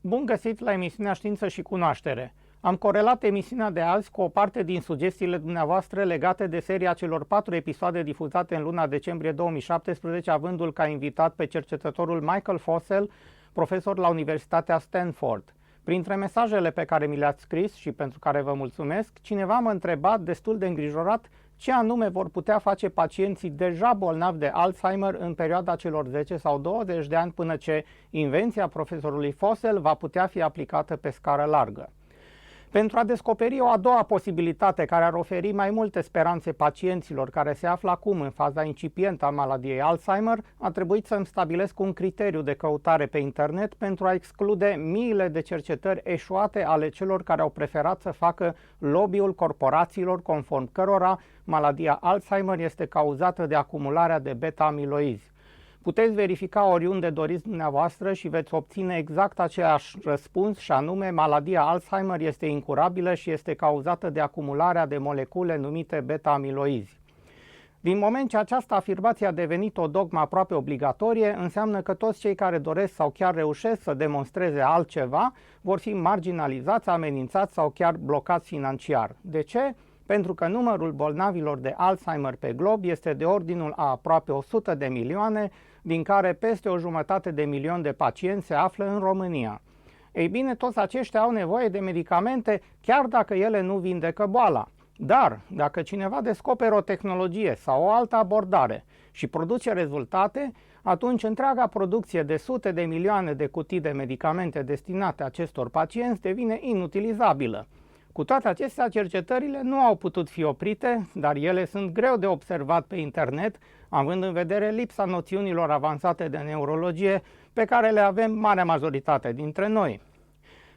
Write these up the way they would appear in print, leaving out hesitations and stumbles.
Bun găsit la emisiunea Știință și Cunoaștere. Am corelat emisiunea de azi cu o parte din sugestiile dumneavoastră legate de seria celor 4 episoade difuzate în luna decembrie 2017, avându-l ca invitat pe cercetătorul Michael Fossel, profesor la Universitatea Stanford. Printre mesajele pe care mi le-ați scris și pentru care vă mulțumesc, cineva m-a întrebat destul de îngrijorat ce anume vor putea face pacienții deja bolnavi de Alzheimer în perioada celor 10 sau 20 de ani până ce invenția profesorului Fossel va putea fi aplicată pe scară largă. Pentru a descoperi o a doua posibilitate care ar oferi mai multe speranțe pacienților care se află acum în faza incipientă a maladiei Alzheimer, a trebuit să-mi stabilesc un criteriu de căutare pe internet pentru a exclude miile de cercetări eșuate ale celor care au preferat să facă lobby-ul corporațiilor conform cărora maladia Alzheimer este cauzată de acumularea de beta-amiloizi. Puteți verifica oriunde doriți dumneavoastră și veți obține exact același răspuns, și anume maladia Alzheimer este incurabilă și este cauzată de acumularea de molecule numite beta-amiloizi. Din moment ce această afirmație a devenit o dogmă aproape obligatorie, înseamnă că toți cei care doresc sau chiar reușesc să demonstreze altceva vor fi marginalizați, amenințați sau chiar blocați financiar. De ce? Pentru că numărul bolnavilor de Alzheimer pe glob este de ordinul a aproape 100 de milioane, din care peste 1,5 milion de pacienți se află în România. Ei bine, toți aceștia au nevoie de medicamente, chiar dacă ele nu vindecă boala. Dar, dacă cineva descoperă o tehnologie sau o altă abordare și produce rezultate, atunci întreaga producție de sute de milioane de cutii de medicamente destinate acestor pacienți devine inutilizabilă. Cu toate acestea, cercetările nu au putut fi oprite, dar ele sunt greu de observat pe internet, având în vedere lipsa noțiunilor avansate de neurologie pe care le avem marea majoritate dintre noi.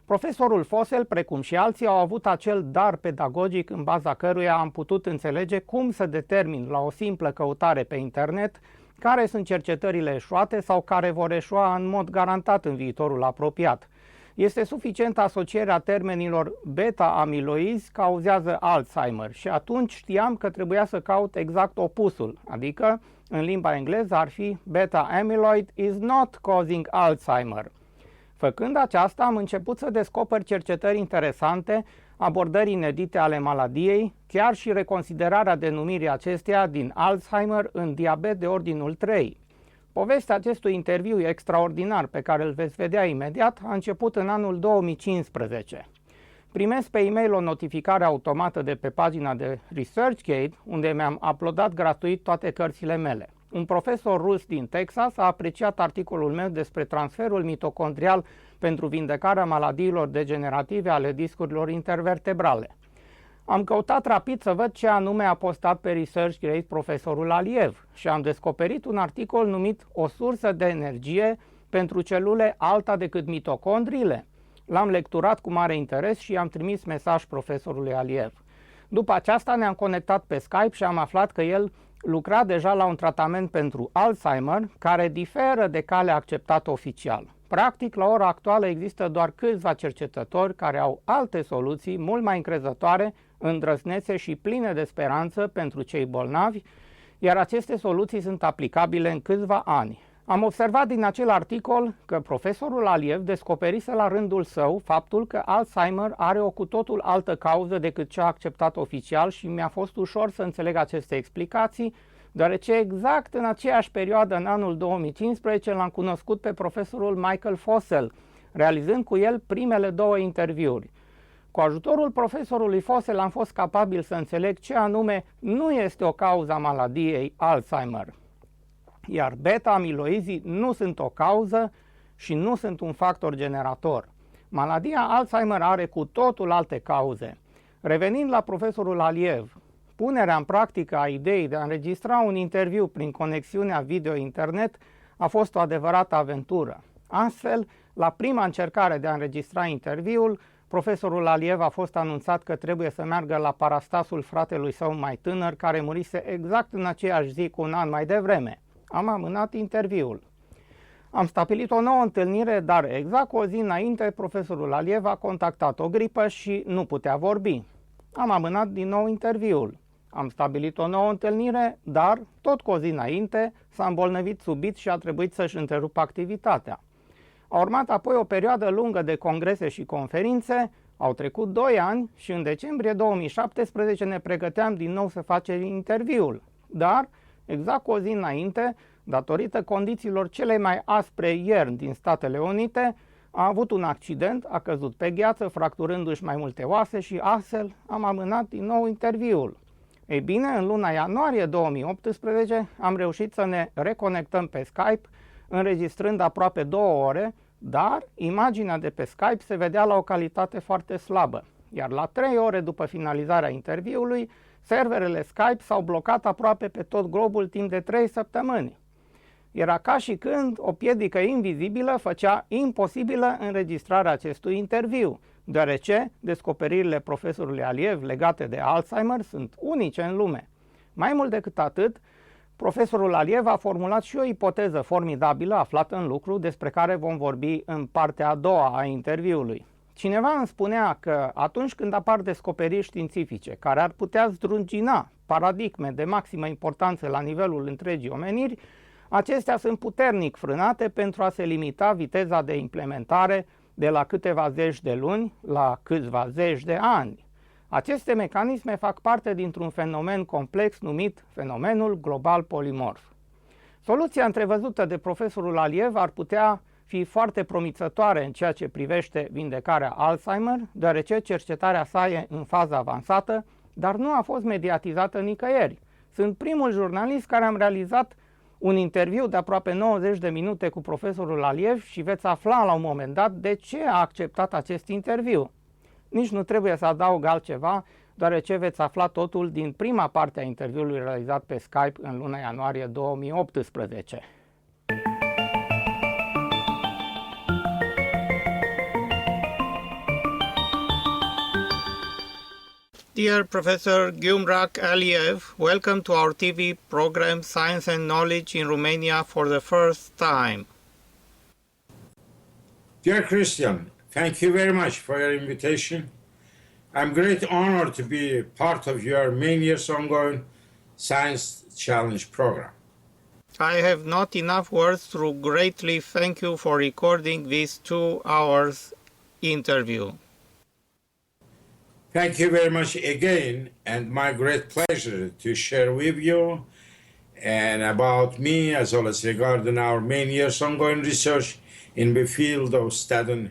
Profesorul Fossel, precum și alții, au avut acel dar pedagogic în baza căruia am putut înțelege cum să determin la o simplă căutare pe internet care sunt cercetările eșuate sau care vor eșua în mod garantat în viitorul apropiat. Este suficientă asocierea termenilor beta-amiloizi cauzează Alzheimer și atunci știam că trebuia să caut exact opusul, adică în limba engleză ar fi beta-amiloyd is not causing Alzheimer. Făcând aceasta am început să descoper cercetări interesante, abordări inedite ale maladiei, chiar și reconsiderarea denumirii acesteia din Alzheimer în diabet de ordinul 3. Povestea acestui interviu extraordinar pe care îl veți vedea imediat a început în anul 2015. Primesc pe e-mail o notificare automată de pe pagina de ResearchGate, unde mi-am uploadat gratuit toate cărțile mele. Un profesor rus din Texas a apreciat articolul meu despre transferul mitocondrial pentru vindecarea maladiilor degenerative ale discurilor intervertebrale. Am căutat rapid să văd ce anume a postat pe ResearchGate profesorul Aliev și am descoperit un articol numit O sursă de energie pentru celule alta decât mitocondriile. L-am lecturat cu mare interes și i-am trimis mesaj profesorului Aliev. După aceasta ne-am conectat pe Skype și am aflat că el lucra deja la un tratament pentru Alzheimer care diferă de calea acceptată oficial. Practic, la ora actuală există doar câțiva cercetători care au alte soluții mult mai încrezătoare, îndrăznețe și pline de speranță pentru cei bolnavi, iar aceste soluții sunt aplicabile în câțiva ani. Am observat din acel articol că profesorul Aliev descoperise la rândul său faptul că Alzheimer are o cu totul altă cauză decât cea acceptată oficial și mi-a fost ușor să înțeleg aceste explicații, deoarece exact în aceeași perioadă, în anul 2015, l-am cunoscut pe profesorul Michael Fossel, realizând cu el primele 2 interviuri. Cu ajutorul profesorului Fossel am fost capabil să înțeleg ce anume nu este o cauză a maladiei Alzheimer. Iar beta-amiloizii nu sunt o cauză și nu sunt un factor generator. Maladia Alzheimer are cu totul alte cauze. Revenind la profesorul Aliev, punerea în practică a ideii de a înregistra un interviu prin conexiunea video-internet a fost o adevărată aventură. Astfel, la prima încercare de a înregistra interviul, profesorul Aliev a fost anunțat că trebuie să meargă la parastasul fratelui său mai tânăr, care murise exact în aceeași zi cu un an mai devreme. Am amânat interviul. Am stabilit o nouă întâlnire, dar exact cu o zi înainte, profesorul Aliev a contactat o gripă și nu putea vorbi. Am amânat din nou interviul. Am stabilit o nouă întâlnire, dar, tot cu o zi înainte, s-a îmbolnăvit subit și a trebuit să-și întrerupă activitatea. A urmat apoi o perioadă lungă de congrese și conferințe, au trecut 2 ani și în decembrie 2017 ne pregăteam din nou să facem interviul. Dar, exact cu o zi înainte, datorită condițiilor cele mai aspre ierni din Statele Unite, a avut un accident, a căzut pe gheață, fracturându-și mai multe oase și astfel am amânat din nou interviul. Ei bine, în luna ianuarie 2018 am reușit să ne reconectăm pe Skype, înregistrând aproape 2 ore, dar imaginea de pe Skype se vedea la o calitate foarte slabă, iar la 3 ore după finalizarea interviului, serverele Skype s-au blocat aproape pe tot globul timp de 3 săptămâni. Era ca și când o piedică invizibilă făcea imposibilă înregistrarea acestui interviu, deoarece descoperirile profesorului Aliev legate de Alzheimer sunt unice în lume. Mai mult decât atât, profesorul Aliev a formulat și o ipoteză formidabilă aflată în lucru, despre care vom vorbi în partea a doua a interviului. Cineva îmi spunea că atunci când apar descoperiri științifice care ar putea zdrungina paradigme de maximă importanță la nivelul întregii omeniri, acestea sunt puternic frânate pentru a se limita viteza de implementare de la câteva zeci de luni la câțiva zeci de ani. Aceste mecanisme fac parte dintr-un fenomen complex numit fenomenul global polimorf. Soluția întrevăzută de profesorul Aliev ar putea fi foarte promițătoare în ceea ce privește vindecarea Alzheimer, deoarece cercetarea sa e în fază avansată, dar nu a fost mediatizată nicăieri. Sunt primul jurnalist care am realizat un interviu de aproape 90 de minute cu profesorul Aliev și veți afla la un moment dat de ce a acceptat acest interviu. Nici nu trebuie să adaug altceva, deoarece veți afla totul din prima parte a interviului realizat pe Skype în luna ianuarie 2018. Dear Professor Gyumrak Aliev, welcome to our TV program Science and Knowledge in Romania for the first time. Dear Cristian, thank you very much for your invitation. I'm great honored to be part of your many years ongoing Science Challenge program. I have not enough words to greatly thank you for recording this 2 hours interview. Thank you very much again, and my great pleasure to share with you and about me as well as regarding our many years ongoing research in the field of studying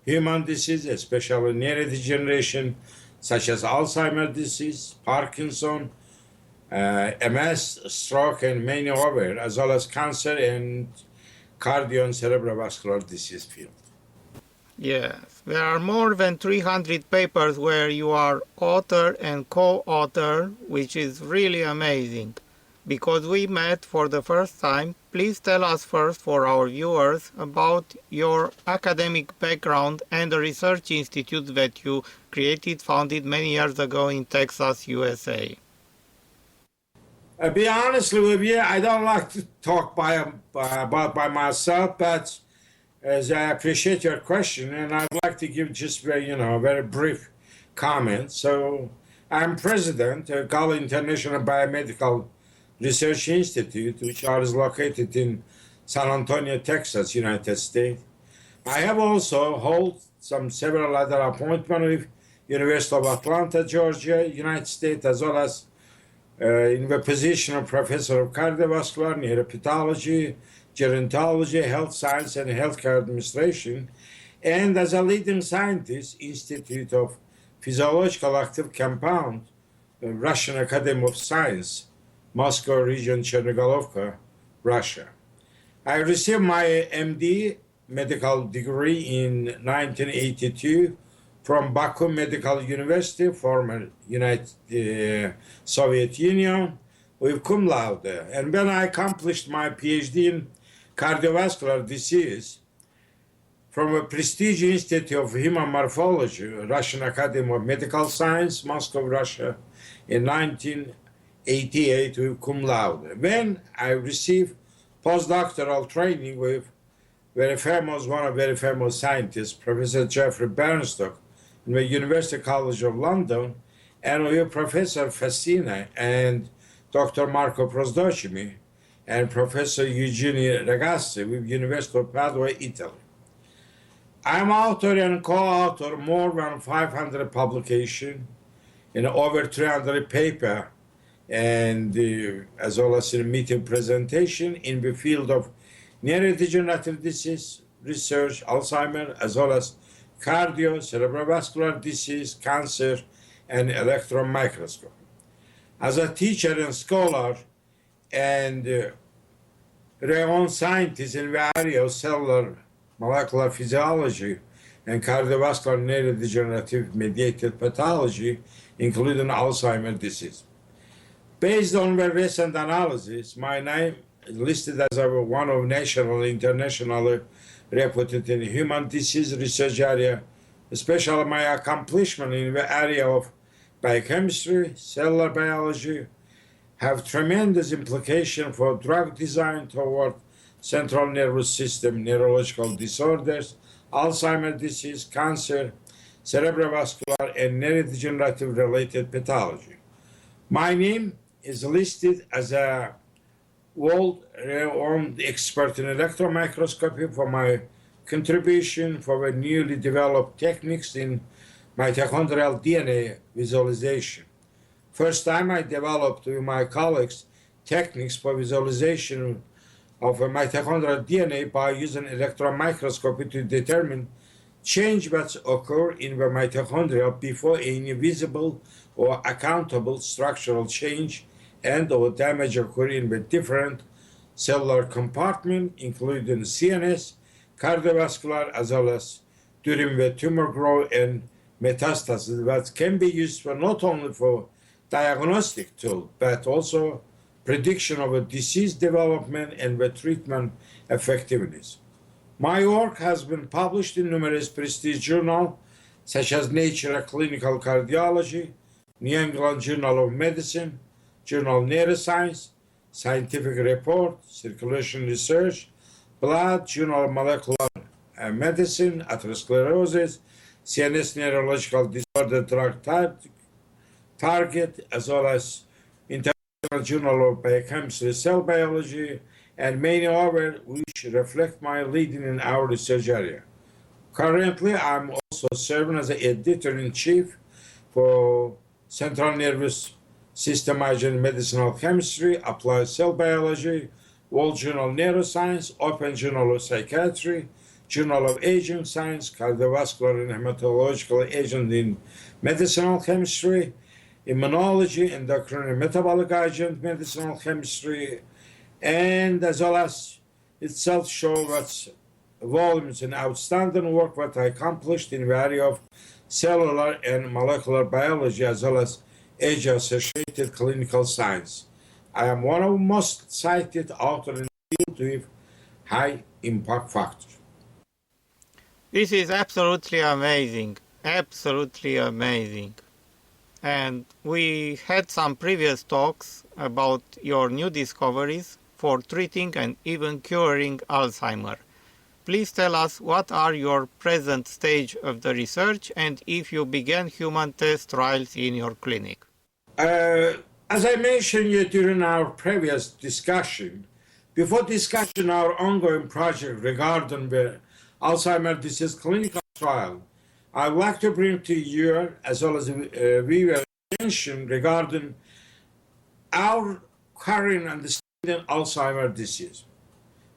human disease, especially neurodegeneration, such as Alzheimer's disease, Parkinson, MS, stroke, and many other, as well as cancer and cardio and cerebrovascular disease field. Yes, there are more than 300 papers where you are author and co-author, which is really amazing. Because we met for the first time, please tell us first for our viewers about your academic background and the research institute that you founded many years ago in Texas, USA. Be honest with you, I don't like to talk about by myself, but as I appreciate your question, and I'd like to give just a very brief comment. So, I'm president of Gala International Biomedical Research Institute, which is located in San Antonio, Texas, United States. I have also held several other appointments with University of Atlanta, Georgia, United States, as well as in the position of professor of cardiovascular, neuropathology, gerontology, health science, and healthcare administration, and as a leading scientist, Institute of Physiological Active Compound, Russian Academy of Science, Moscow region, Chernigolovka, Russia. I received my MD medical degree in 1982 from Baku Medical University, former Soviet Union, with cum laude. And then I accomplished my PhD in cardiovascular disease from a prestigious Institute of Human Morphology, Russian Academy of Medical Science, Moscow, Russia, in 1988 with cum laude. Then I received postdoctoral training with one of very famous scientists, Professor Jeffrey Bernstock, in the University College of London, and with Professor Fassina and Dr. Marco Prosdocimi and Professor Eugene Ragazzi with University of Padua, Italy. I'm author and co-author more than 500 publications in over 300 papers, and as well as in meeting presentation in the field of neurodegenerative disease research, Alzheimer, as well as cardio, cerebrovascular disease, cancer, and electron microscopy. As a teacher and scholar and renowned scientist in the area of cellular molecular physiology and cardiovascular neurodegenerative mediated pathology, including Alzheimer's disease. Based on the recent analysis, my name is listed as one of national and internationally reputed in human disease research area, especially my accomplishment in the area of biochemistry, cellular biology, have tremendous implication for drug design toward central nervous system neurological disorders, Alzheimer's disease, cancer, cerebrovascular, and neurodegenerative related pathology. My name is listed as a world-renowned expert in electron microscopy for my contribution for the newly developed techniques in mitochondrial DNA visualization. First time I developed with my colleagues techniques for visualization of a mitochondrial DNA by using electron microscopy to determine change that occur in the mitochondria before any visible or accountable structural change and or damage occur in the different cellular compartment, including CNS, cardiovascular, as well as during the tumor growth and metastasis that can be used for not only for diagnostic tool, but also prediction of a disease development and the treatment effectiveness. My work has been published in numerous prestigious journals, such as Nature Clinical Cardiology, New England Journal of Medicine, Journal Neuroscience, Scientific Report, Circulation Research, Blood, Journal of Molecular Medicine, Atherosclerosis, CNS Neurological Disorder Drug Target, as well as International Journal of Biochemistry, Cell Biology, and many others which reflect my leading in our research area. Currently, I'm also serving as the editor-in-chief for Central Nervous System Agent Medicinal Chemistry, Applied Cell Biology, World Journal Neuroscience, Open Journal of Psychiatry, Journal of Aging Science, Cardiovascular and Hematological Agent in Medicinal Chemistry, Immunology, Endocrine and Metabolic Agent, Medicinal Chemistry, and as well as itself shows that volumes in outstanding work that I accomplished in the area of cellular and molecular biology, as well as age-associated clinical science. I am one of the most cited authors in the field with high impact factor. This is absolutely amazing. Absolutely amazing. And we had some previous talks about your new discoveries for treating and even curing Alzheimer. Please tell us what are your present stage of the research and if you began human test trials in your clinic. As I mentioned you during our previous discussion, before discussion our ongoing project regarding the Alzheimer's disease clinical trial, I would like to bring to you, as well as we were mentioned regarding our current understanding of Alzheimer's disease.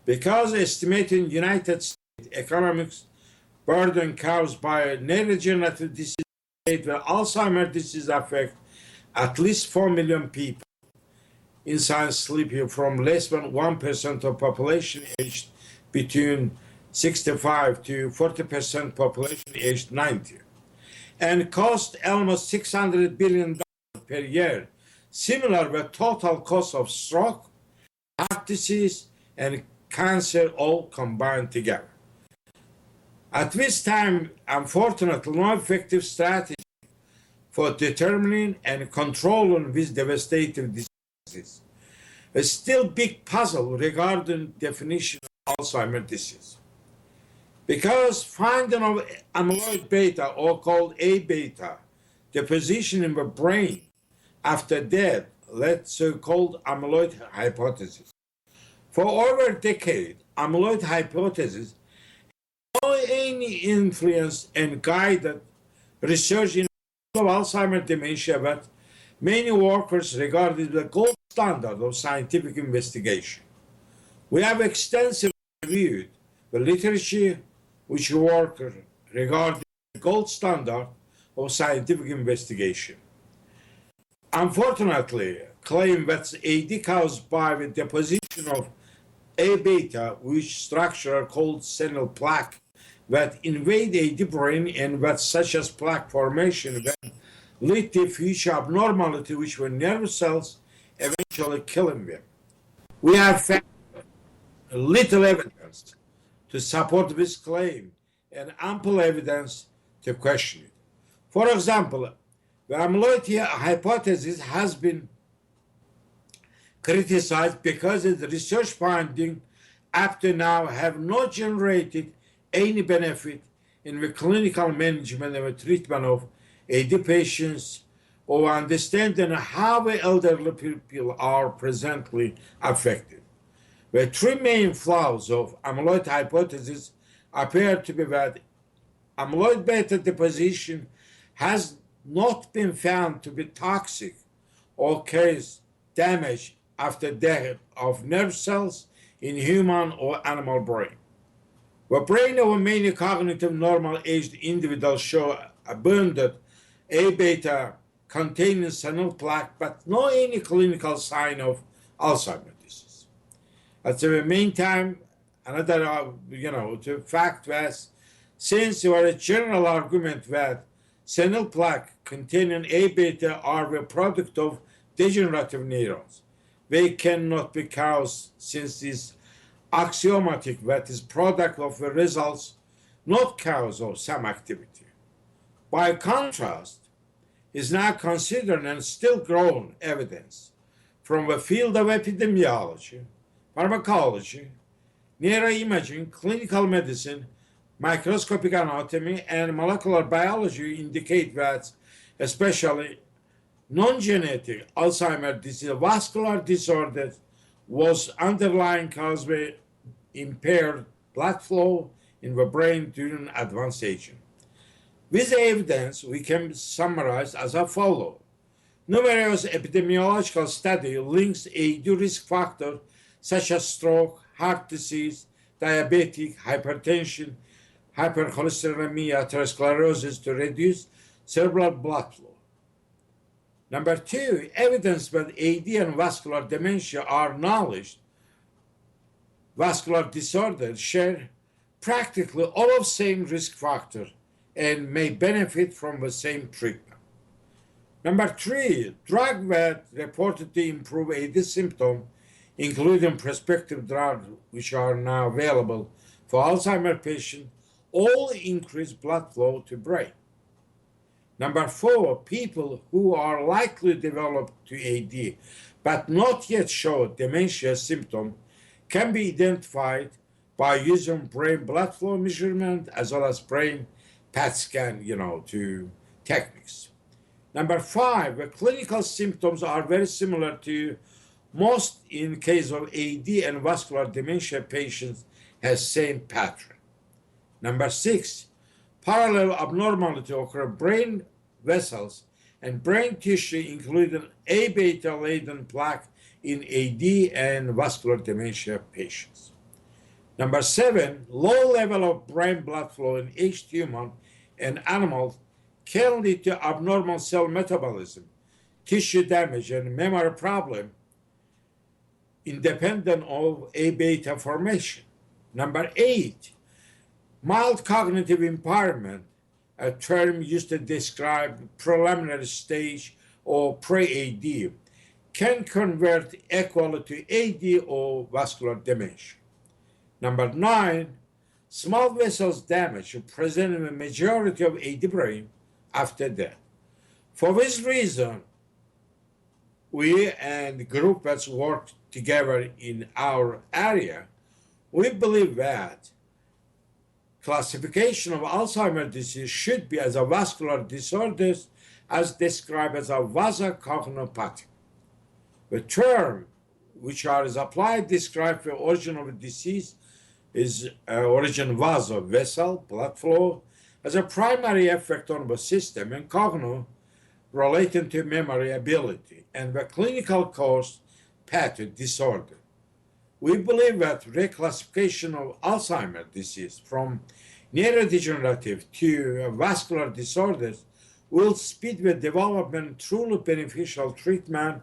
Because estimating United States economic burden caused by neurodegenerative disease, where Alzheimer's disease affects at least 4 million people in science sleeping from less than 1% of population aged between 65 to 40% population aged 90, and cost almost $600 billion per year, similar with total cost of stroke, heart disease, and cancer all combined together. At this time, unfortunately, no effective strategy for determining and controlling these devastating diseases. A still big puzzle regarding definition of Alzheimer's disease. Because finding of amyloid beta, or called A-beta, deposition in the brain after death, led to so-called amyloid hypothesis. For over a decade, amyloid hypothesis has no any influence and guided research in Alzheimer's dementia that many workers regard as the gold standard of scientific investigation. We have extensively reviewed the literature which workers regard as the gold standard of scientific investigation. Unfortunately, claim that AD caused by the deposition of A beta, which structure called senile plaque, that invade AD brain and that such as plaque formation that lead to future abnormality which were nerve cells eventually killing them. We have found little evidence to support this claim and ample evidence to question it. For example, the amyloid hypothesis has been criticized because its research findings up to now have not generated any benefit in the clinical management and the treatment of AD patients or understanding how the elderly people are presently affected. The three main flaws of amyloid hypothesis appear to be that amyloid beta deposition has not been found to be toxic or cause damage after death of nerve cells in human or animal brain. The brain of many cognitive normal-aged individuals show abundant A beta containing senile plaque, but no any clinical sign of Alzheimer's disease. At the meantime, another the fact was, since there was a general argument that senile plaque containing A beta are the product of degenerative neurons, they cannot be caused since it's axiomatic that is product of the results, not cause of some activity. By contrast, is now considered and still growing evidence from the field of epidemiology, pharmacology, neuroimaging, clinical medicine, microscopic anatomy, and molecular biology indicate that especially non-genetic Alzheimer's disease, vascular disorders was underlying cause of impaired blood flow in the brain during advanced aging. With evidence, we can summarize as follows. Numerous epidemiological studies links AD risk factors such as stroke, heart disease, diabetic, hypertension, hypercholesterolemia, atherosclerosis to reduce cerebral blood flow. Number two, evidence that AD and vascular dementia are acknowledged vascular disorders share practically all of the same risk factors and may benefit from the same treatment. Number three, drugs that reported to improve AD symptoms, including prospective drugs which are now available for Alzheimer's patients, all increase blood flow to brain. Number four, people who are likely to develop to AD but not yet show dementia symptoms can be identified by using brain blood flow measurement as well as brain PET scan, to techniques. Number five, the clinical symptoms are very similar to most in case of AD and vascular dementia patients has same pattern. Number six, parallel abnormality occur brain vessels and brain tissue, including A beta laden plaque in AD and vascular dementia patients. Number seven, low level of brain blood flow in aged human and animals can lead to abnormal cell metabolism, tissue damage, and memory problem independent of A beta formation. Number eight, mild cognitive impairment, a term used to describe preliminary stage or pre-AD, can convert equally to AD or vascular dementia. Number nine, small vessels damage present in the majority of AD brain after death. For this reason, we and the group that's worked together in our area, we believe that classification of Alzheimer's disease should be as a vascular disorders as described as a vasocognopathy. The term which is applied describes the origin of the disease is origin vaso vessel, blood flow, has a primary effect on the system and cognitive relating to memory ability and the clinical cause path disorder. We believe that reclassification of Alzheimer's disease from neurodegenerative to vascular disorders will speed the development of truly beneficial treatment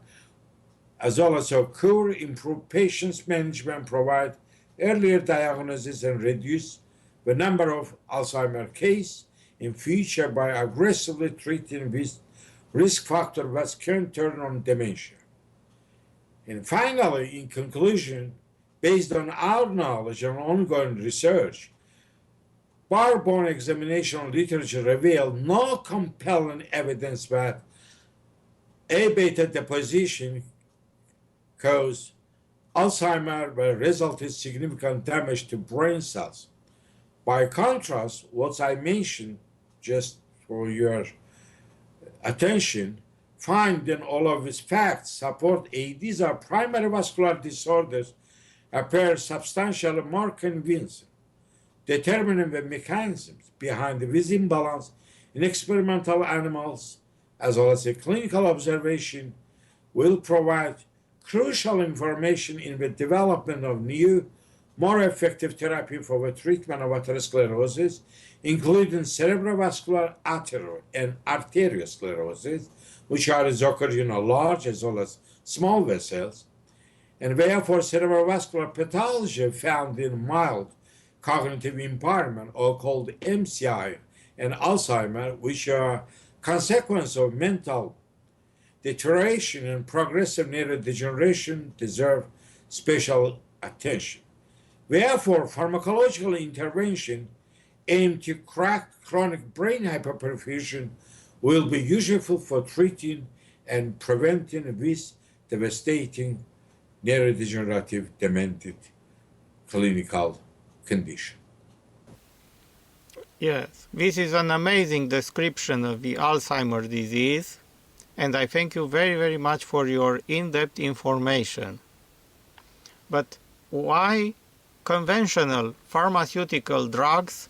as well as occur, improve patients' management, provide earlier diagnosis, and reduce the number of Alzheimer's cases in future by aggressively treating this risk factor that can turn on dementia. And finally, in conclusion, based on our knowledge and ongoing research, bar-bone examination literature reveal no compelling evidence that A-beta deposition cause Alzheimer will result in significant damage to brain cells. By contrast, what I mentioned, just for your attention, finding all of these facts support these are primary vascular disorders appear substantially more convincing, determining the mechanisms behind this imbalance in experimental animals as well as a clinical observation will provide crucial information in the development of new, more effective therapy for the treatment of atherosclerosis, including cerebrovascular and arteriosclerosis, which are large as well as small vessels, and therefore cerebrovascular pathology found in mild cognitive impairment, or called MCI, and Alzheimer, which are consequence of mental deterioration and progressive neurodegeneration, deserve special attention. Therefore, pharmacological intervention aimed to crack chronic brain hyperperfusion will be useful for treating and preventing this devastating neurodegenerative demented clinical condition. Yes, this is an amazing description of the Alzheimer's disease, and I thank you very, very much for your in-depth information. But why conventional pharmaceutical drugs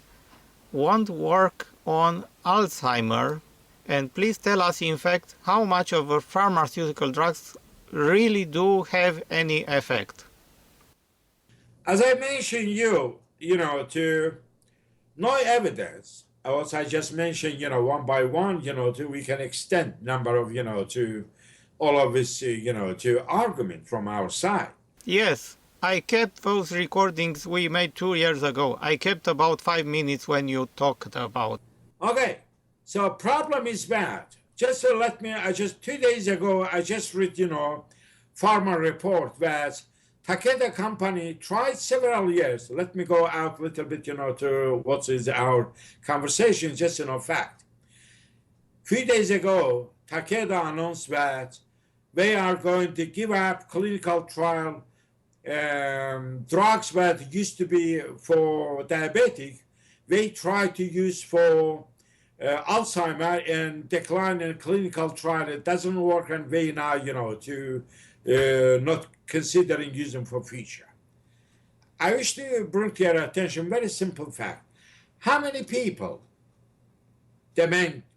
won't work on Alzheimer? And please tell us, in fact, how much of the pharmaceutical drugs really do have any effect. As I mentioned to no evidence, as I just mentioned, one by one, we can extend number of, to all of this, to argument from our side. Yes, I kept those recordings we made 2 years ago. I kept about 5 minutes when you talked about. Okay, so problem is bad. Just just 2 days ago, I just read, pharma report that Takeda company tried several years. Let me go out a little bit, to what is our conversation, just fact. Few days ago, Takeda announced that they are going to give up clinical trial drugs that used to be for diabetic. They try to use for Alzheimer and decline in clinical trial. It doesn't work, and they now, not considering using for future. I wish to bring to your attention very simple fact. How many people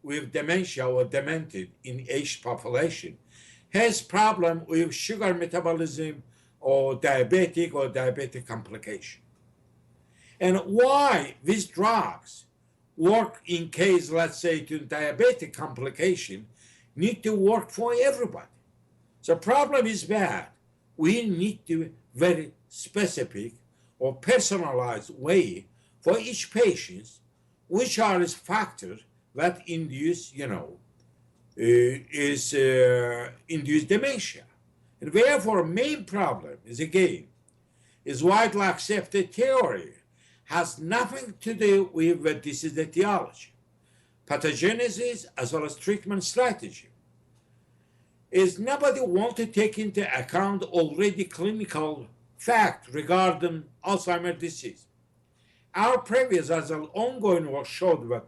with dementia or demented in aged population has problem with sugar metabolism or diabetic complication? And why these drugs work in case, let's say, to diabetic complication, need to work for everybody. The problem is bad. We need to very specific or personalized way for each patient, which are his factors that induce, induce dementia. And therefore, main problem is widely accepted theory has nothing to do with the disease etiology, pathogenesis, as well as treatment strategy. Is nobody want to take into account already clinical fact regarding Alzheimer's disease. Our previous as an ongoing work showed that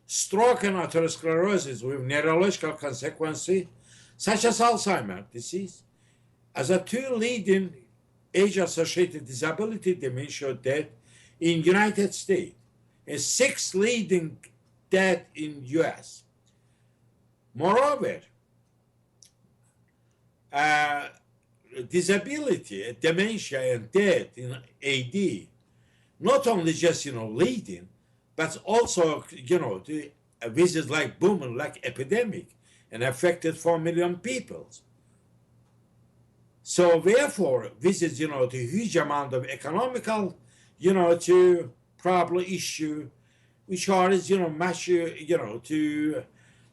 stroke and atherosclerosis with neurological consequences, such as Alzheimer's disease, as a two leading age-associated disability, dementia, death, in United States and 6th leading death in US. Moreover, disability, dementia, and death in AD, not only just, leading, but also, this is like booming, like epidemic, and affected 4 million people. So therefore, this is, the huge amount of economical, to problem issue, which are, much, to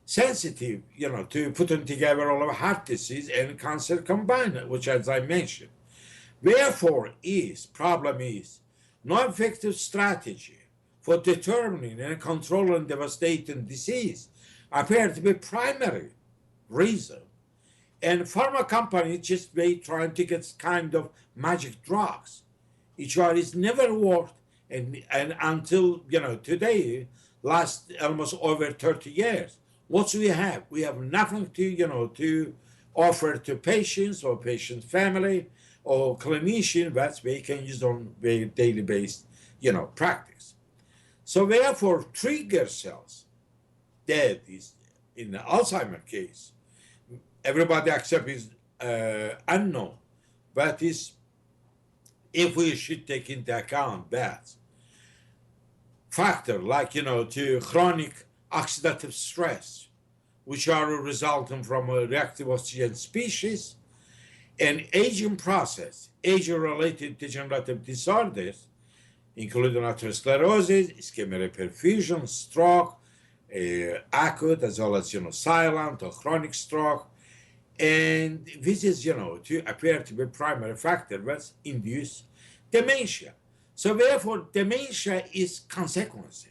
sensitive, to putting together all of heart disease and cancer combined, which as I mentioned. Therefore problem is no effective strategy for determining and controlling devastating disease appear to be primary reason. And pharma companies just be trying to get kind of magic drugs, which is never worked, and until, today, last almost over 30 years. What do we have? We have nothing to, to offer to patients or patient family or clinician that they can use on their daily based, practice. So therefore, trigger cells, death is, in the Alzheimer case, everybody accepts is unknown, but is, if we should take into account that factor like, to chronic oxidative stress, which are resulting from a reactive oxygen species, and aging process, age-related degenerative disorders, including atherosclerosis, ischemic reperfusion, stroke, acute as well as, silent or chronic stroke. And this is, to appear to be primary factor that induce dementia. So therefore, dementia is consequence.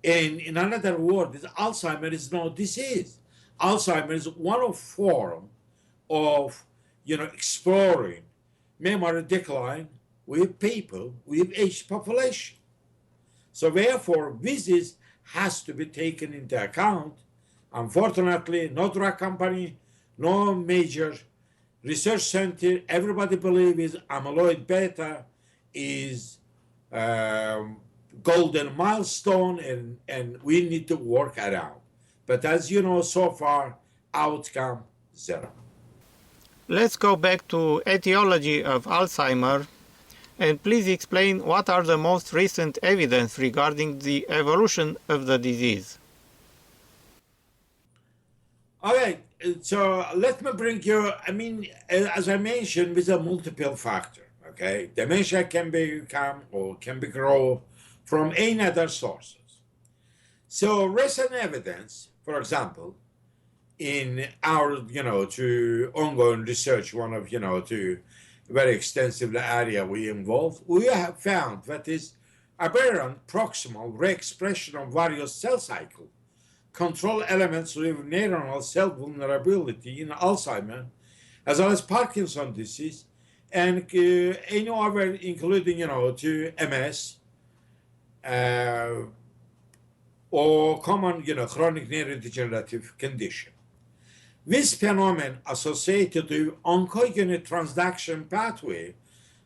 And in another word, Alzheimer is no disease. Alzheimer is one of form of, exploring memory decline with people with aged population. So therefore, this has to be taken into account. Unfortunately, no drug company, no major research center, everybody believes amyloid beta is golden milestone, and we need to work around. But as you know, so far, outcome zero. Let's go back to etiology of Alzheimer, and please explain what are the most recent evidence regarding the evolution of the disease. Okay, so let me bring you, as I mentioned, with a multiple factor, okay? Dementia can become or can be grow from any other sources. So recent evidence, for example, in our, to ongoing research, one of, to very extensive area we involved, we have found that is aberrant proximal re-expression of various cell cycle control elements with neuronal cell vulnerability in Alzheimer, as well as Parkinson's disease, and any other, including, to MS, or common, chronic neurodegenerative condition. This phenomenon associated with oncogenic transduction pathway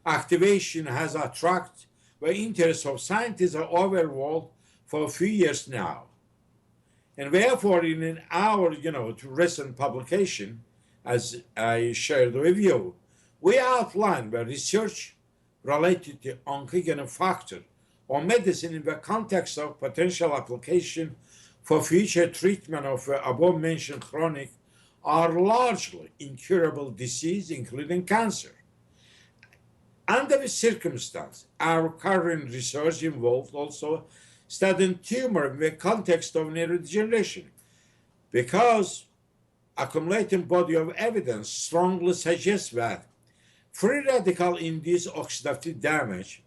activation has attracted the interest of scientists all over the world for a few years now. And therefore, in our, to recent publication, as I shared with you, we outlined the research related to oncogenic factor or medicine in the context of potential application for future treatment of above-mentioned chronic or largely incurable disease, including cancer. Under this circumstance, our current research involved also studying tumor in the context of neurodegeneration, because accumulating body of evidence strongly suggests that free radical-induced oxidative damage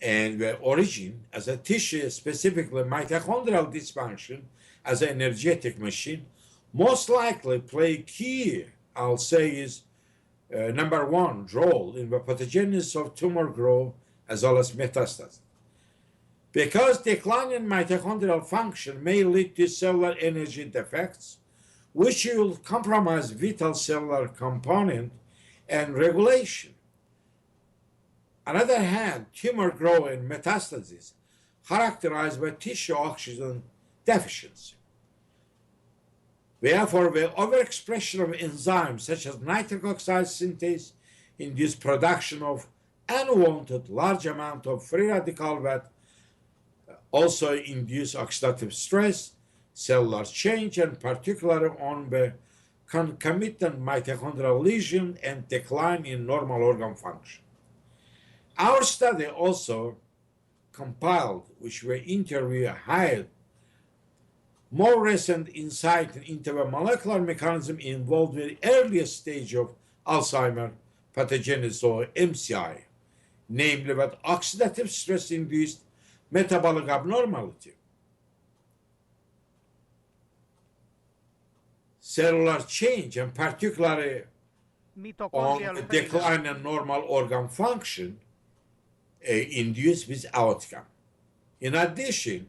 and the origin as a tissue, specifically mitochondrial dysfunction as an energetic machine, most likely play key, I'll say, is number one role in the pathogenesis of tumor growth as well as metastasis. Because decline in mitochondrial function may lead to cellular energy defects, which will compromise vital cellular component and regulation. On the other hand, tumor growth and metastasis characterized by tissue oxygen deficiency. Therefore, the overexpression of enzymes such as nitric oxide synthase induce production of unwanted large amount of free radical that also induce oxidative stress, cellular change, and particularly on the concomitant mitochondrial lesion and decline in normal organ function. Our study also compiled, which we interview hired more recent insight into the molecular mechanism involved with the earliest stage of Alzheimer pathogenesis or MCI, namely that oxidative stress-induced metabolic abnormality, cellular change, and particularly Mitochondrial on failure. decline in normal organ function induced this outcome. In addition,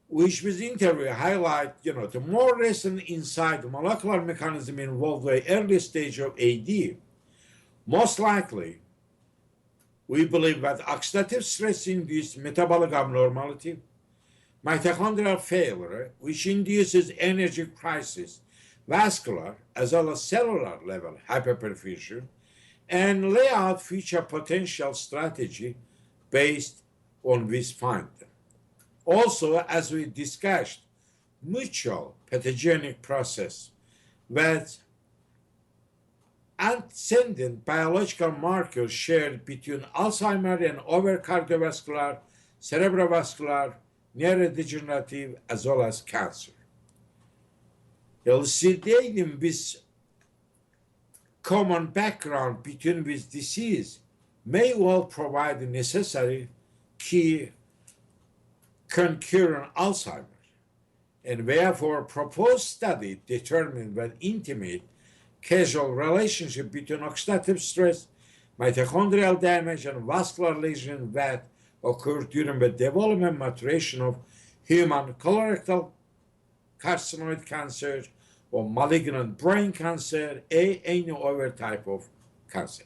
which was interview highlight, the more recent insight molecular mechanism involved the early stage of AD. Most likely, we believe that oxidative stress-induced metabolic abnormality, mitochondrial failure, which induces energy crisis, vascular as well as cellular level hyperperfusion, and lay out future potential strategy based on this finding. Also, as we discussed, mutual pathogenic process that ascendant biological markers shared between Alzheimer and other cardiovascular, cerebrovascular, neurodegenerative, as well as cancer. Elucidating this common background between this disease may well provide the necessary key concurrent Alzheimer, and therefore proposed study determined that intimate causal relationship between oxidative stress, mitochondrial damage, and vascular lesion that occur during the development maturation of human colorectal carcinoid cancer or malignant brain cancer, any other type of cancer.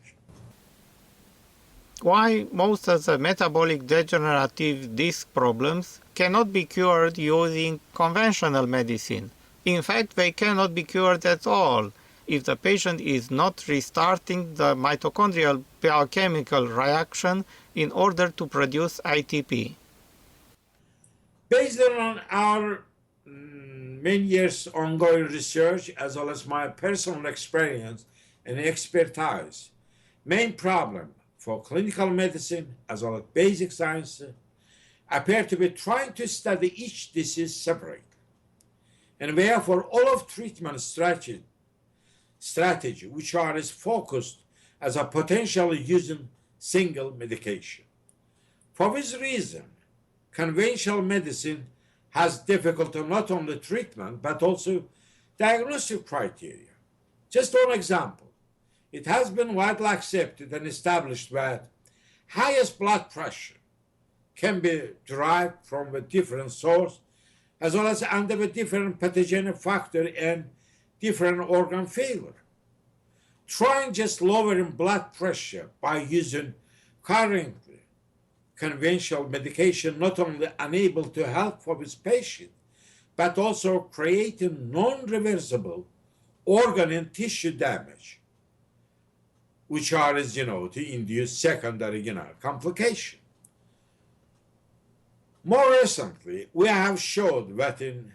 Why most of the metabolic degenerative disc problems cannot be cured using conventional medicine. In fact, they cannot be cured at all if the patient is not restarting the mitochondrial biochemical reaction in order to produce ATP. Based on our many years ongoing research, as well as my personal experience and expertise, main problem for clinical medicine, as well as basic science, appear to be trying to study each disease separately. And therefore, all of treatment strategy, which are is focused as a potentially using single medication. For this reason, conventional medicine has difficulty not only treatment, but also diagnostic criteria. Just one example. It has been widely accepted and established that highest blood pressure can be derived from a different source, as well as under a different pathogenic factor and different organ failure. Trying just lowering blood pressure by using currently conventional medication not only unable to help for this patient, but also creating non-reversible organ and tissue damage, which are, to induce secondary, complication. More recently, we have showed that in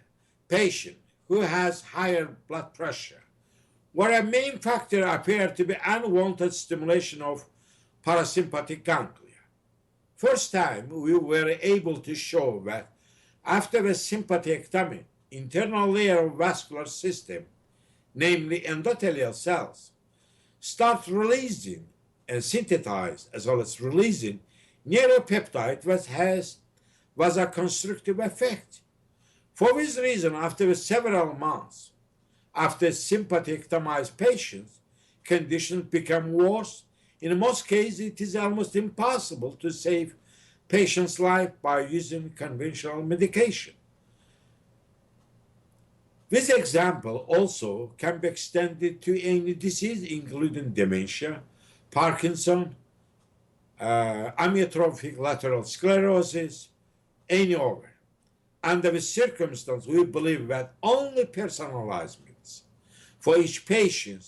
patient who has higher blood pressure, where a main factor appeared to be unwanted stimulation of parasympathetic ganglia. First time, we were able to show that after the sympathectomy, internal layer of vascular system, namely endothelial cells, start releasing and synthesize as well as releasing neuropeptide that was a constructive effect. For this reason, after several months, after sympathectomized patients, conditions become worse. In most cases, it is almost impossible to save patients' life by using conventional medication. This example also can be extended to any disease, including dementia, Parkinson, amyotrophic lateral sclerosis, any other. Under the circumstance, we believe that only personalized means for each patient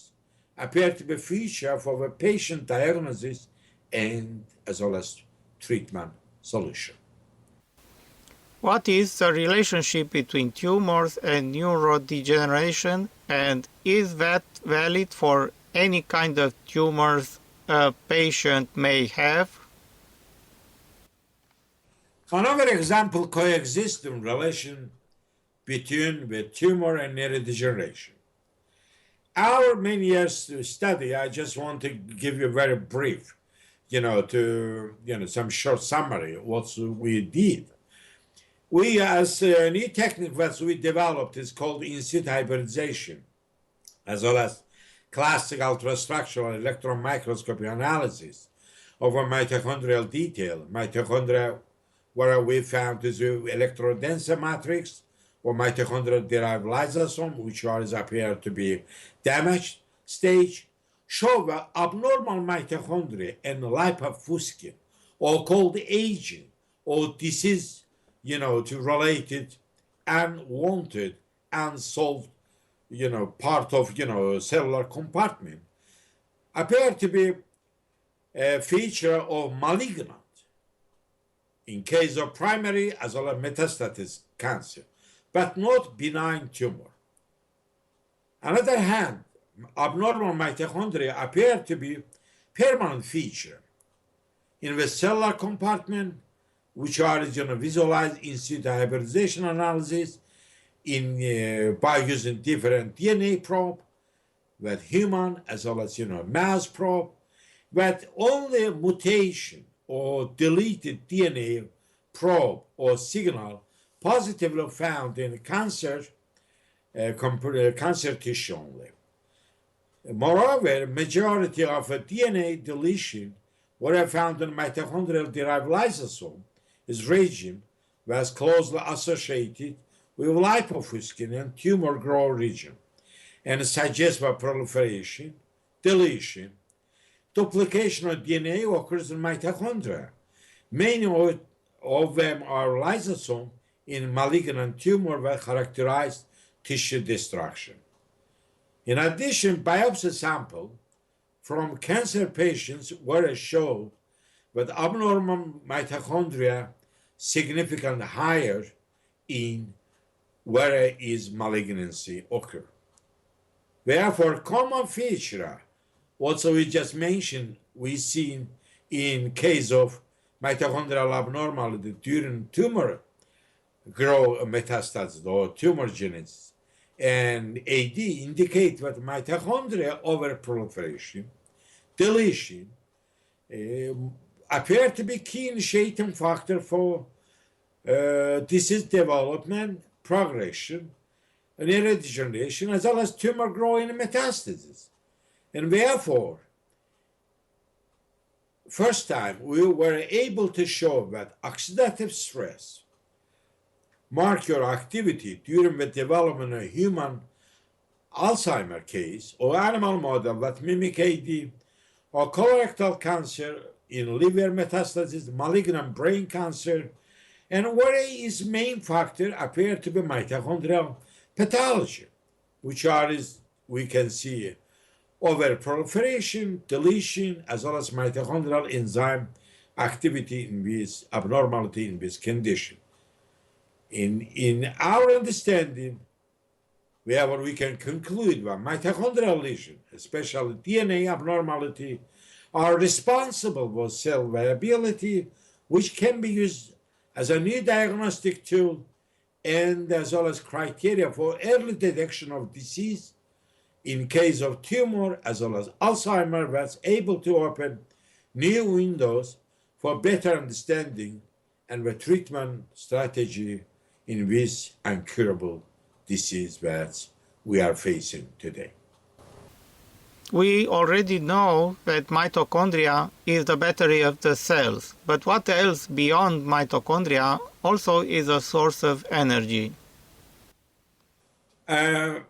appear to be feature for the patient diagnosis and as well as treatment solution. What is the relationship between tumors and neurodegeneration, and is that valid for any kind of tumors a patient may have? Another example coexisting relation between the tumor and neurodegeneration. Our many years to study, I just want to give you a very brief, some short summary of what we did. We, as a new technique that we developed is called in situ hybridization, as well as classic ultrastructural electron microscopy analysis of a mitochondrial detail. Mitochondria, where we found is the electrodense matrix or mitochondrial-derived lysosome, which appear to be damaged stage, show the abnormal mitochondria and lipofuscin, or called aging, or disease, to related, unwanted, unsolved, part of, cellular compartment, appear to be a feature of malignant in case of primary as well as metastatic cancer, but not benign tumor. On the other hand, abnormal mitochondria appear to be permanent feature in the cellular compartment, which are visualized in situ hybridization analysis by using different DNA probe, with human as well as mouse probe, but only mutation or deleted DNA probe or signal positively found in cancer tissue only. Moreover, majority of a DNA deletion were found in mitochondrial-derived lysosome is region was closely associated with lipofuscin and tumor growth region, and suggests that proliferation, deletion, duplication of DNA occurs in mitochondria. Many of them are lysosome in malignant tumor that characterized tissue destruction. In addition, biopsy sample from cancer patients were showed that abnormal mitochondria significantly higher in where is malignancy occur. Therefore, common feature, also we just mentioned, we seen in case of mitochondrial abnormality during tumor growth metastasis or tumor genesis, and AD indicate that mitochondria overproliferation, deletion, appear to be key initiating factor for disease development, progression, neurodegeneration, as well as tumor growing and metastasis. And therefore, first time we were able to show that oxidative stress marker activity during the development of human Alzheimer case or animal model that mimic AD or colorectal cancer in liver metastasis, malignant brain cancer, and where its main factor appear to be mitochondrial pathology, which we can see overproliferation, deletion, as well as mitochondrial enzyme activity in this abnormality in this condition. In our understanding, we can conclude that mitochondrial lesion, especially DNA abnormality, are responsible for cell viability, which can be used as a new diagnostic tool and as well as criteria for early detection of disease in case of tumor as well as Alzheimer, that's able to open new windows for better understanding and the treatment strategy in this incurable disease that we are facing today. We already know that mitochondria is the battery of the cells, but what else beyond mitochondria also is a source of energy? Let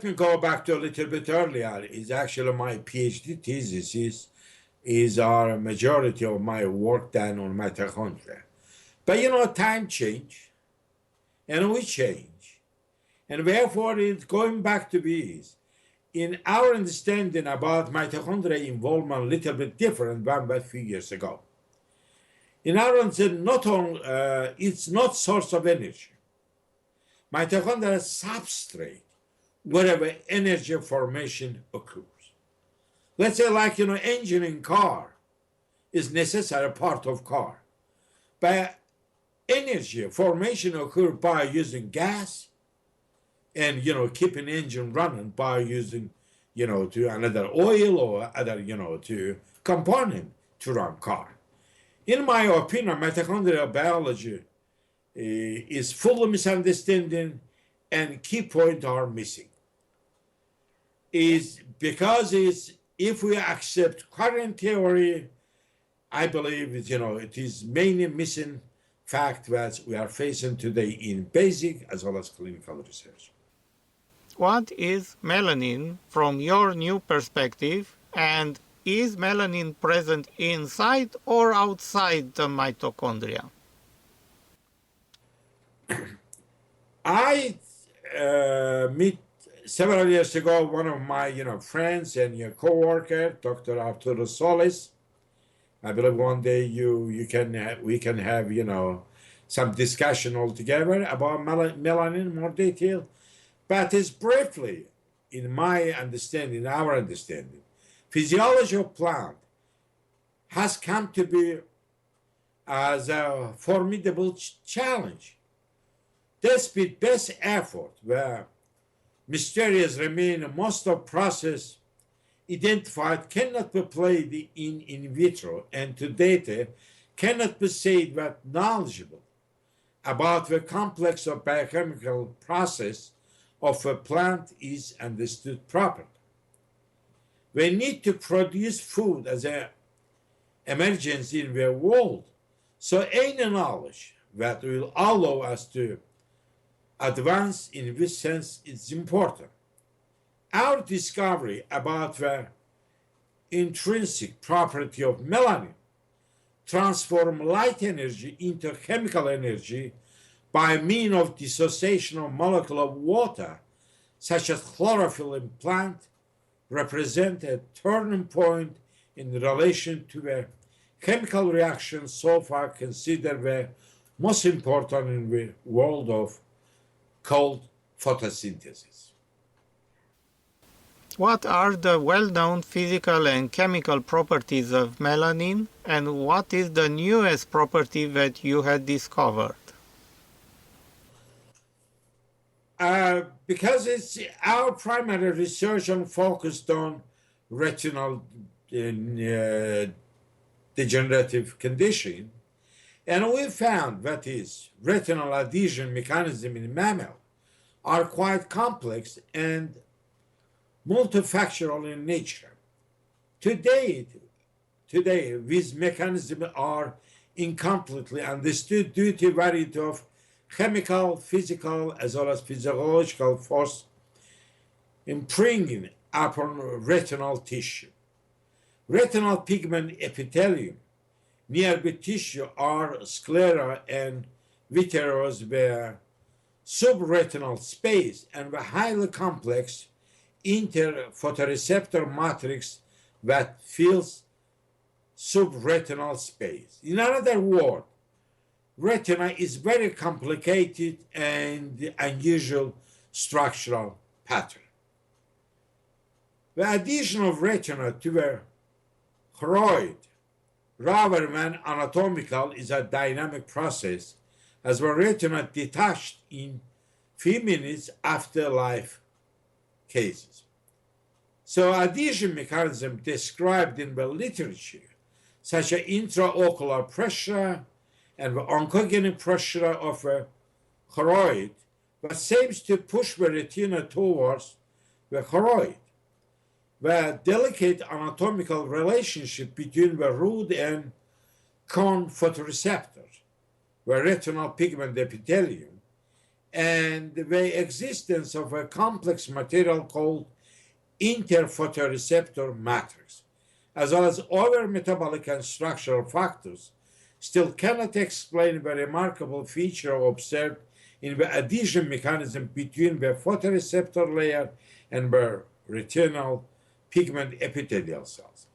me go back to a little bit earlier. Is actually my PhD thesis is is our majority of my work done on mitochondria. But you know, time change, and we change, and therefore it's going back to is in our understanding about mitochondria involvement a little bit different than a few years ago. In our understanding, not only it's not source of energy. Mitochondria is substrate wherever energy formation occurs. Let's say, like, you know, engine in car is necessary part of car. But energy formation occurs by using gas and, you know, keeping engine running by using, you know, to another oil or other, you know, to component to run car. In my opinion, mitochondrial biology is full of misunderstanding and key points are missing. Is because it's, if we accept current theory, I believe it, you know, it is mainly missing fact that we are facing today in basic as well as clinical research. What is melanin from your new perspective, and is melanin present inside or outside the mitochondria? I meet several years ago one of my, you know, friends and your co-worker, Dr. Arturo Solis. I believe one day we can have, you know, some discussion all together about melanin in more detail. But it's briefly, in my understanding, our understanding, physiology of plant has come to be as a formidable challenge. Despite best effort, where mysterious remain, most of process identified cannot be played in vitro, and to data cannot be said that knowledgeable about the complex of biochemical process of a plant is understood properly. We need to produce food as an emergency in the world, so any knowledge that will allow us to advance in this sense is important. Our discovery about the intrinsic property of melanin transform light energy into chemical energy by means of dissociation of molecule of water, such as chlorophyll in plant, represent a turning point in relation to the chemical reaction so far considered the most important in the world of called photosynthesis. What are the well-known physical and chemical properties of melanin, and what is the newest property that you had discovered? Because it's our primary research on focused on retinal degenerative condition, and we found that is retinal adhesion mechanism in mammal are quite complex and multifactorial in nature. Today, these mechanisms are incompletely understood due to variety of chemical, physical, as well as physiological force imprinting upon retinal tissue. Retinal pigment epithelium near the tissue are sclera and vitreous, where subretinal space and the highly complex interphotoreceptor matrix that fills subretinal space. In other words, retina is very complicated and unusual structural pattern. The addition of retina to the choroid, rather than anatomical, is a dynamic process, as the retina detached in few minutes after life cases. So adhesion mechanism described in the literature, such as intraocular pressure and the oncogenic pressure of a choroid, that seems to push the retina towards the choroid. The delicate anatomical relationship between the root and cone photoreceptors, the retinal pigment epithelium, and the existence of a complex material called interphotoreceptor matrix as well as other metabolic and structural factors, still cannot explain the remarkable feature observed in the adhesion mechanism between the photoreceptor layer and the retinal pigment epithelial cells.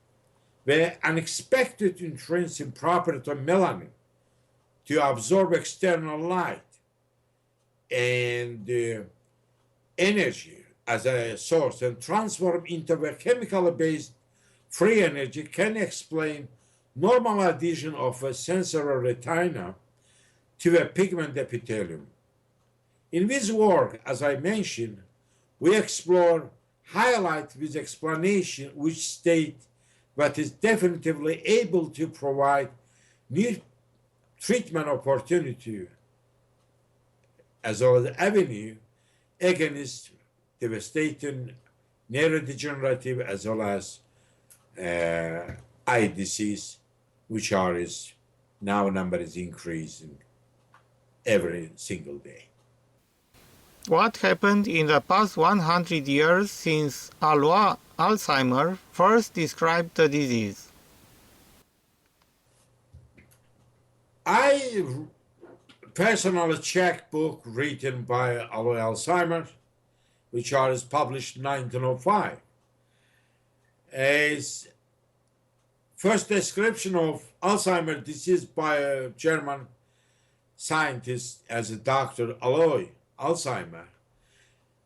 The unexpected intrinsic property of melanin to absorb external light and energy as a source and transform into the chemical-based free energy can explain normal adhesion of a sensory retina to the pigment epithelium. In this work, as I mentioned, we explore, highlight this explanation which state that is definitively able to provide new treatment opportunity as well as avenue against devastating neurodegenerative as well as eye disease, which is now number is increasing every single day. What happened in the past 100 years since Alzheimer first described the disease? I personally checked book written by Alzheimer, which is published in 1905. As first description of Alzheimer's disease by a German scientist as a Dr. Aliev Alzheimer.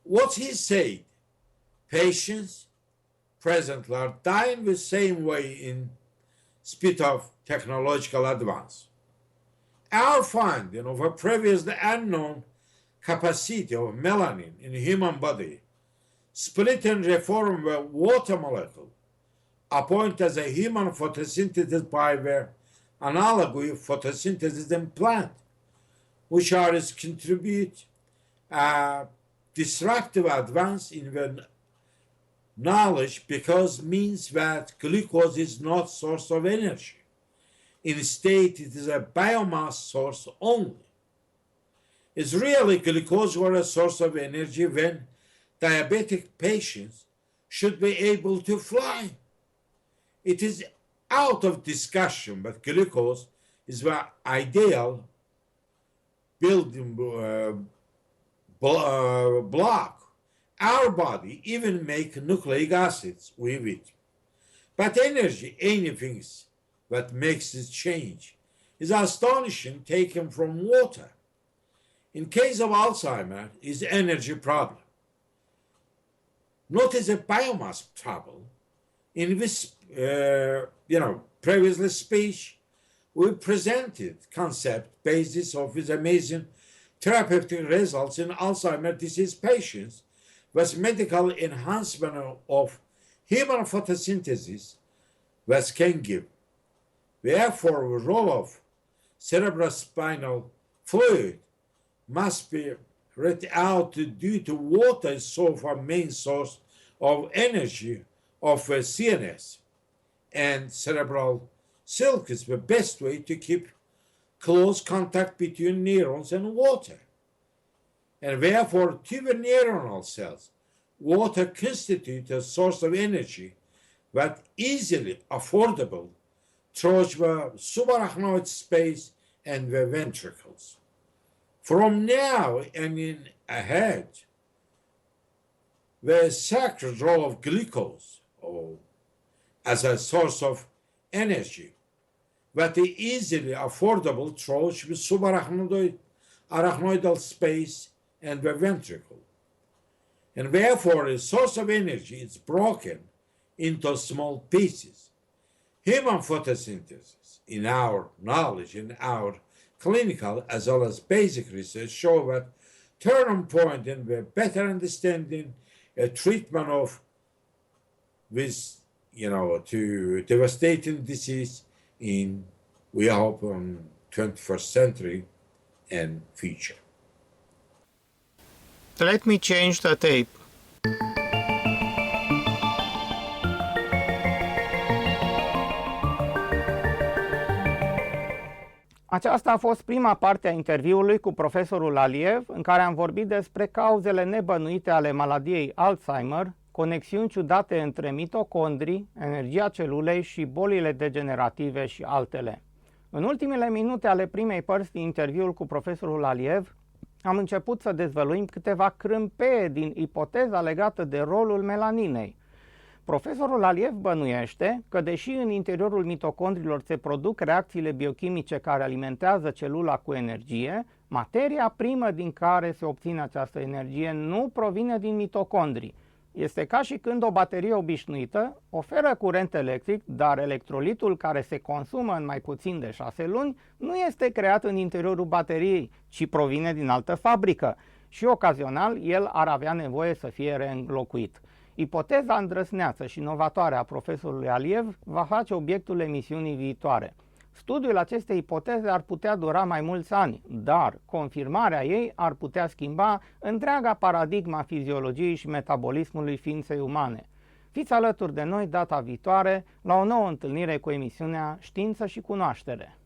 What he said, patients presently are dying the same way in spite of technological advance. Our finding of a previously unknown capacity of melanin in the human body split and reform the water molecule, appoint as a human photosynthesis by the analogy of photosynthesis in plant, which is contribute a disruptive advance in the knowledge because means that glucose is not source of energy. Instead, it is a biomass source only. Is really glucose or a source of energy when diabetic patients should be able to fly? It is out of discussion, but glucose is the ideal building block. Our body even make nucleic acids with it. But energy, anything that makes it change, is astonishing taken from water. In case of Alzheimer, is energy problem. Not as a biomass trouble. In this, previously speech, we presented concept basis of his amazing therapeutic results in Alzheimer's disease patients with medical enhancement of human photosynthesis that can give. Therefore, the role of cerebrospinal fluid must be read out due to water is so far main source of energy of CNS, and cerebral silk is the best way to keep close contact between neurons and water. And therefore, to the neuronal cells, water constitutes a source of energy that easily affordable through the subarachnoid space and the ventricles. From now and in ahead, the sacred role of glucose as a source of energy that is easily affordable through the subarachnoidal space and the ventricle. And therefore, a source of energy is broken into small pieces. Human photosynthesis, in our knowledge, in our clinical as well as basic research, show that turning point in the better understanding a treatment of this, to devastating disease in, we hope, 21st century and future. Let me change the tape. Aceasta a fost prima parte a interviului cu profesorul Aliev, în care am vorbit despre cauzele nebănuite ale maladiei Alzheimer, conexiuni ciudate între mitocondrii, energia celulei și bolile degenerative și altele. În ultimele minute ale primei părți din interviul cu profesorul Aliev, am început să dezvăluim câteva crâmpeie din ipoteza legată de rolul melaninei. Profesorul Aliev bănuiește că, deși în interiorul mitocondrilor se produc reacțiile biochimice care alimentează celula cu energie, materia primă din care se obține această energie nu provine din mitocondrii. Este ca și când o baterie obișnuită oferă curent electric, dar electrolitul care se consumă în mai puțin de 6 luni nu este creat în interiorul bateriei, ci provine din altă fabrică și ocazional el ar avea nevoie să fie reînlocuit. Ipoteza îndrăzneață și inovatoare a profesorului Aliev va face obiectul emisiunii viitoare. Studiul acestei ipoteze ar putea dura mai mulți ani, dar confirmarea ei ar putea schimba întreaga paradigma fiziologiei și metabolismului ființei umane. Fiți alături de noi data viitoare la o nouă întâlnire cu emisiunea Știință și Cunoaștere.